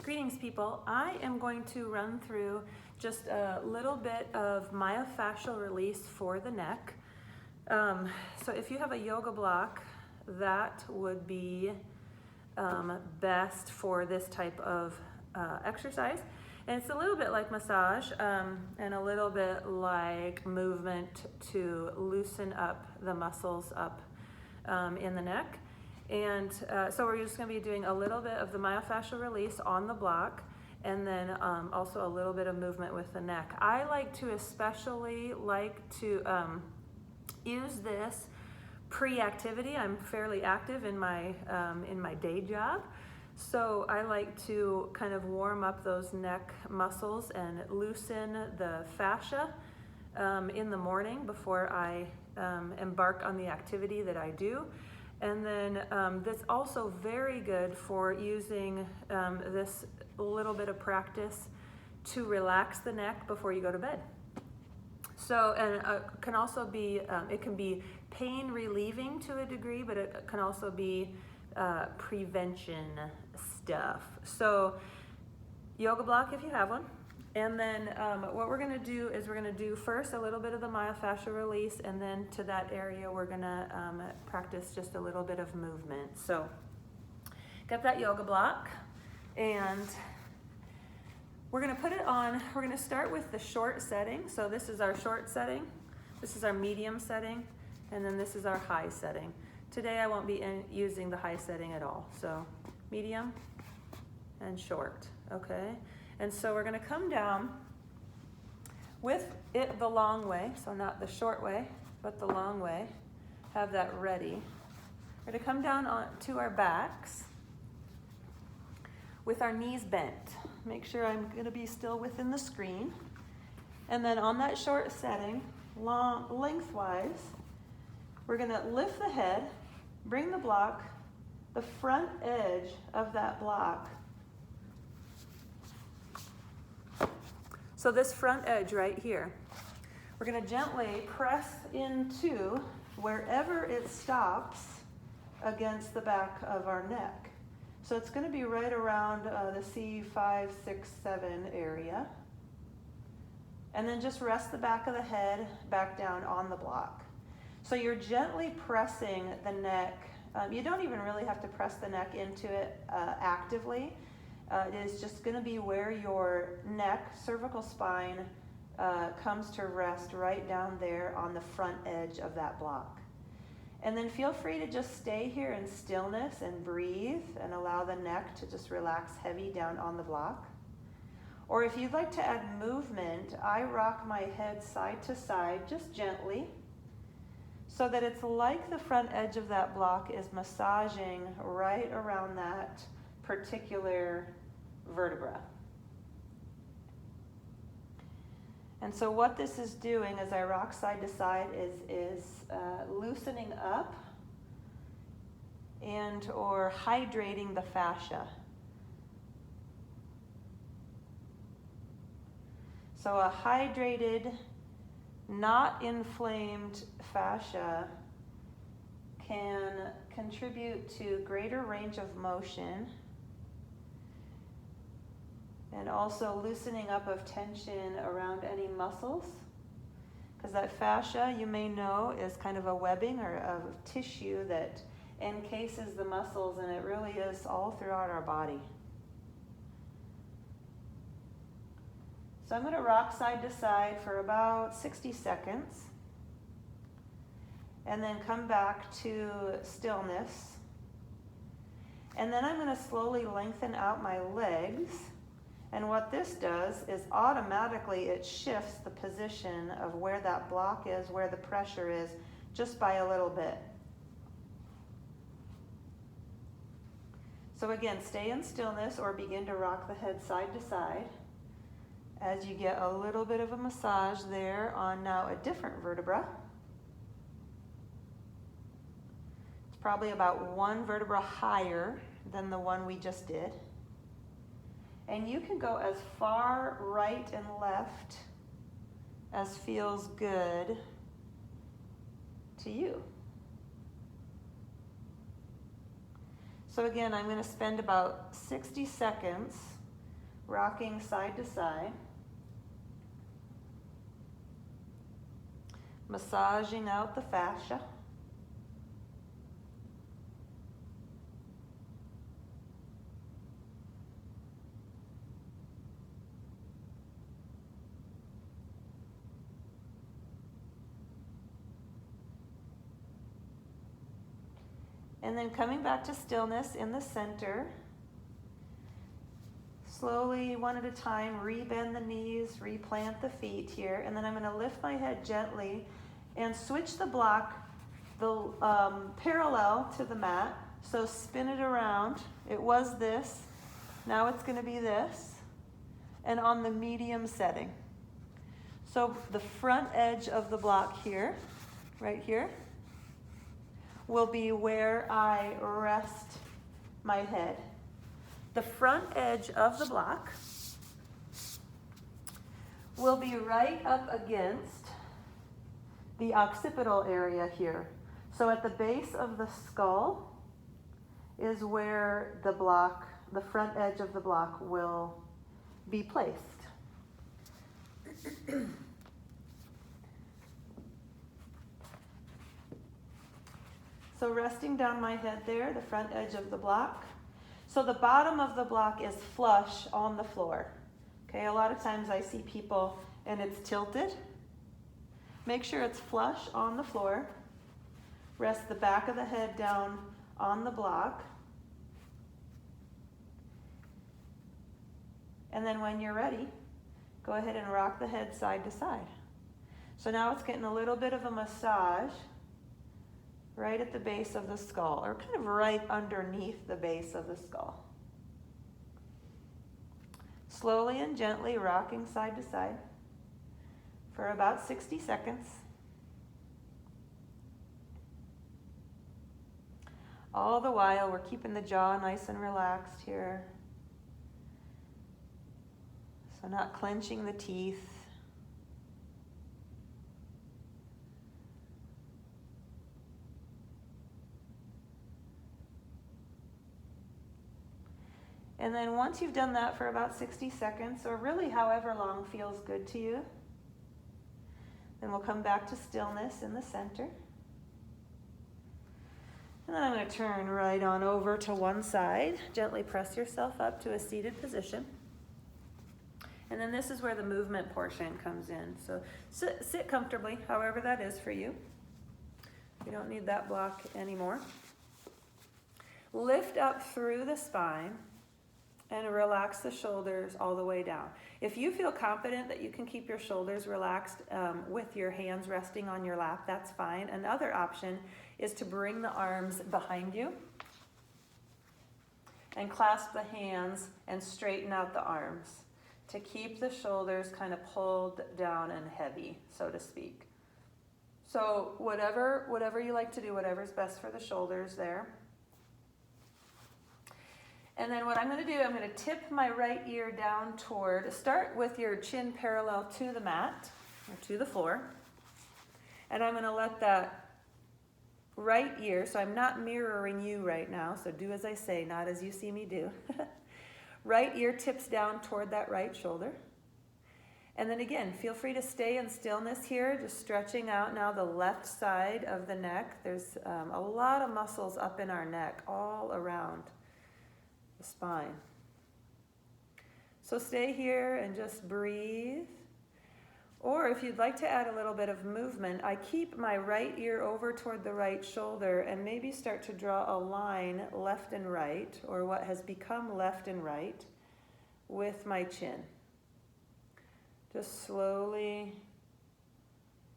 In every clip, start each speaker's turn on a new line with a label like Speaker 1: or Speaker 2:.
Speaker 1: Greetings, people. I am going to run through just a little bit of myofascial release for the neck. So if you have a yoga block, that would be best for this type of exercise. And it's a little bit like massage and a little bit like movement to loosen up the muscles up in the neck. And so we're just going to be doing a little bit of the myofascial release on the block, and then also a little bit of movement with the neck. I especially like to use this pre-activity. I'm fairly active in my day job, so I like to kind of warm up those neck muscles and loosen the fascia in the morning before I embark on the activity that I do. And then that's also very good for using this little bit of practice to relax the neck before you go to bed. So, and can also be, it can be pain relieving to a degree, but it can also be prevention stuff. So yoga block if you have one. And then what we're gonna do is we're gonna do first a little bit of the myofascial release, and then to that area we're gonna practice just a little bit of movement. So got that yoga block, and we're gonna put it on, we're gonna start with the short setting. So this is our short setting, this is our medium setting, and then this is our high setting. Today I won't be using the high setting at all. So medium and short, okay? And so we're going to come down with it the long way, so not the short way, but the long way. Have that ready. We're going to come down to our backs with our knees bent. Make sure I'm going to be still within the screen. And then on that short setting, lengthwise, we're going to lift the head, bring the block, the front edge of that block. So this front edge right here, we're going to gently press into wherever it stops against the back of our neck. So it's going to be right around the C5, 6, 7 area. And then just rest the back of the head back down on the block. So you're gently pressing the neck. You don't even really have to press the neck into it actively. It is just going to be where your neck, cervical spine comes to rest right down there on the front edge of that block. And then feel free to just stay here in stillness and breathe and allow the neck to just relax heavy down on the block. Or if you'd like to add movement, I rock my head side to side just gently so that it's like the front edge of that block is massaging right around that particular vertebra. And so what this is doing as I rock side to side is loosening up and or hydrating the fascia. So a hydrated, not inflamed fascia can contribute to greater range of motion and also loosening up of tension around any muscles, because that fascia, you may know, is kind of a webbing or of tissue that encases the muscles, and it really is all throughout our body. So I'm going to rock side to side for about 60 seconds and then come back to stillness. And then I'm going to slowly lengthen out my legs. And what this does is automatically it shifts the position of where that block is, where the pressure is, just by a little bit. So again, stay in stillness or begin to rock the head side to side as you get a little bit of a massage there on now a different vertebra. It's probably about one vertebra higher than the one we just did. And you can go as far right and left as feels good to you. So again, I'm going to spend about 60 seconds rocking side to side, massaging out the fascia. And then coming back to stillness in the center. Slowly, one at a time, rebend the knees, replant the feet here. And then I'm going to lift my head gently and switch the block parallel to the mat. So spin it around. It was this. Now it's going to be this. And on the medium setting. So the front edge of the block here, right here, will be where I rest my head. The front edge of the block will be right up against the occipital area here. So at the base of the skull is where the front edge of the block will be placed. So resting down my head there, the front edge of the block. So the bottom of the block is flush on the floor. Okay, a lot of times I see people and it's tilted. Make sure it's flush on the floor. Rest the back of the head down on the block. And then when you're ready, go ahead and rock the head side to side. So now it's getting a little bit of a massage right at the base of the skull, or kind of right underneath the base of the skull. Slowly and gently rocking side to side for about 60 seconds. All the while, we're keeping the jaw nice and relaxed here. So not clenching the teeth. And then once you've done that for about 60 seconds, or really however long feels good to you, then we'll come back to stillness in the center. And then I'm going to turn right on over to one side. Gently press yourself up to a seated position. And then this is where the movement portion comes in. So sit comfortably, however that is for you. You don't need that block anymore. Lift up through the spine and relax the shoulders all the way down. If you feel confident that you can keep your shoulders relaxed with your hands resting on your lap, that's fine. Another option is to bring the arms behind you and clasp the hands and straighten out the arms to keep the shoulders kind of pulled down and heavy, so to speak. So whatever you like to do, whatever's best for the shoulders there. And then what I'm going to do, I'm going to tip my right ear down start with your chin parallel to the mat, or to the floor. And I'm going to let that right ear, so I'm not mirroring you right now, so do as I say, not as you see me do. Right ear tips down toward that right shoulder. And then again, feel free to stay in stillness here, just stretching out now the left side of the neck. There's a lot of muscles up in our neck, all around the spine. So stay here and just breathe. Or if you'd like to add a little bit of movement, I keep my right ear over toward the right shoulder and maybe start to draw a line left and right, or what has become left and right, with my chin. Just slowly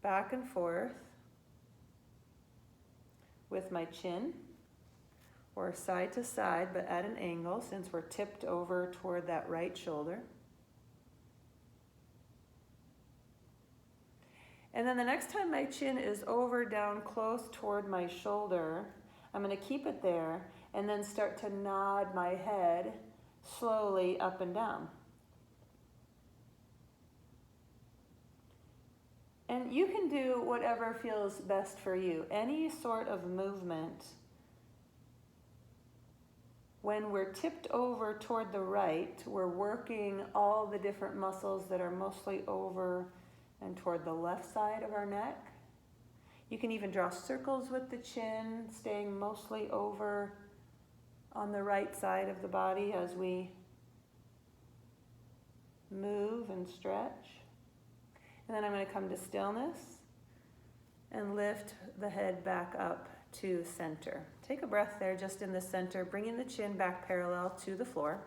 Speaker 1: back and forth with my chin, or side to side, but at an angle since we're tipped over toward that right shoulder. And then the next time my chin is over, down, close toward my shoulder, I'm going to keep it there and then start to nod my head slowly up and down. And you can do whatever feels best for you. Any sort of movement When we're tipped over toward the right, we're working all the different muscles that are mostly over and toward the left side of our neck. You can even draw circles with the chin, staying mostly over on the right side of the body as we move and stretch. And then I'm going to come to stillness and lift the head back up to center. Take a breath there just in the center, bringing the chin back parallel to the floor.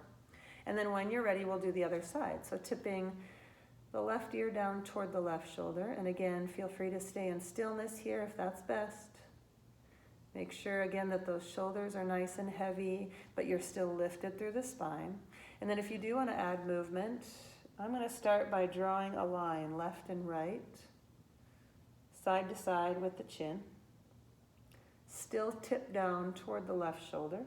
Speaker 1: And then when you're ready, we'll do the other side. So tipping the left ear down toward the left shoulder. And again, feel free to stay in stillness here if that's best. Make sure again that those shoulders are nice and heavy, but you're still lifted through the spine. And then if you do want to add movement, I'm going to start by drawing a line left and right, side to side with the chin. Still tip down toward the left shoulder.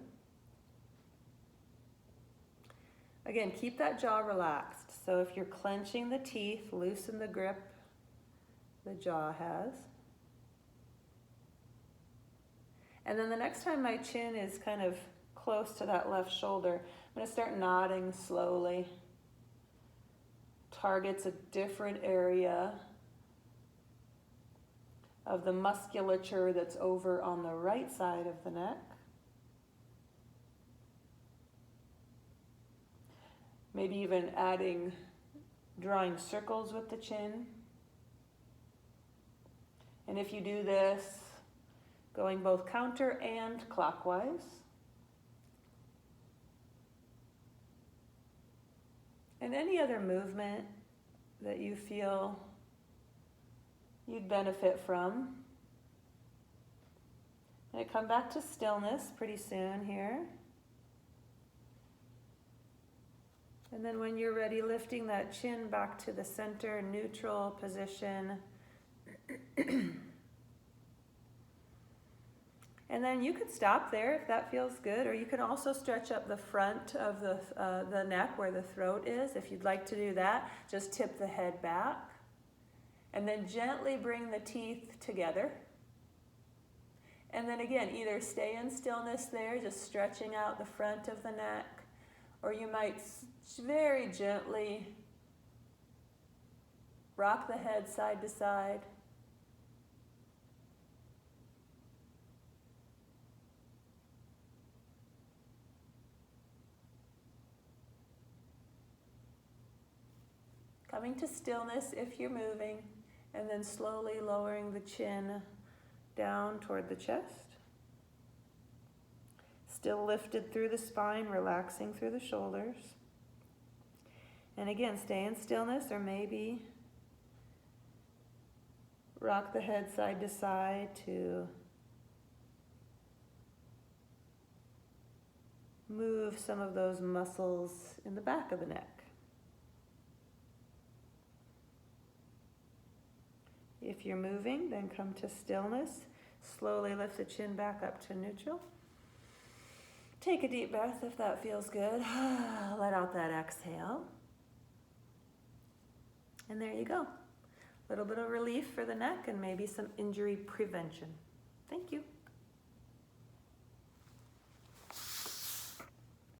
Speaker 1: Again, keep that jaw relaxed. So if you're clenching the teeth, loosen the grip the jaw has. And then the next time my chin is kind of close to that left shoulder, I'm going to start nodding slowly. Targets a different area of the musculature that's over on the right side of the neck. Maybe even drawing circles with the chin. And if you do this, going both counter and clockwise. And any other movement that you feel you'd benefit from. And I come back to stillness pretty soon here. And then when you're ready, lifting that chin back to the center, neutral position. And then you could stop there if that feels good, or you can also stretch up the front of the neck where the throat is. If you'd like to do that, just tip the head back. And then gently bring the teeth together. And then again, either stay in stillness there, just stretching out the front of the neck, or you might very gently rock the head side to side. Coming to stillness if you're moving, and then slowly lowering the chin down toward the chest. Still lifted through the spine, relaxing through the shoulders. And again, stay in stillness, or maybe rock the head side to side to move some of those muscles in the back of the neck. If you're moving, then come to stillness. Slowly lift the chin back up to neutral. Take a deep breath if that feels good. Let out that exhale. And there you go. A little bit of relief for the neck and maybe some injury prevention. Thank you.